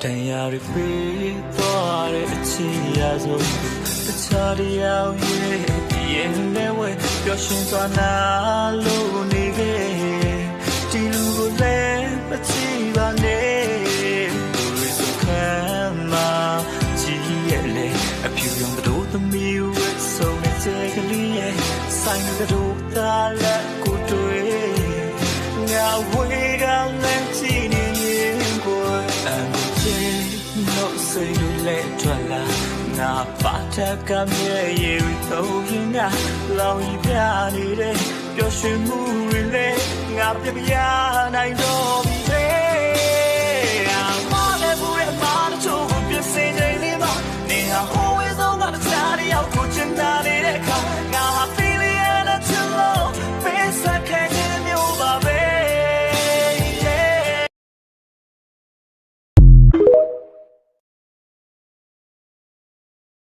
တရားတွေပေးသွားတဲ့အချစ်ရာဆုံးတခြားတရားရဲ့ရင်ထဲဝဲပျော်ရွှင်စွာနာလို့နေခဲ့ဒီလူကိုလည်းမချီပါနဲ့လူတွေစခံမှာကြည့်ရလေအဖြူရောင်တို့သမီးဝဲဆုံးတဲ့ကလေးရဲ့ဆိုင်ကတို့သာလက်ကိုတွေ့ငါဝေးကလည်းကြည့်နေရင်ကိုအန်ချေနှုတ်စိတ်လေးထွက်လာငါပါတကမြဲရည်တော့ရင်ငါလောင်ပြနေတဲ့ပျော်ရွှင်မှုတွေလည်းငါပြပြနိုင်တော့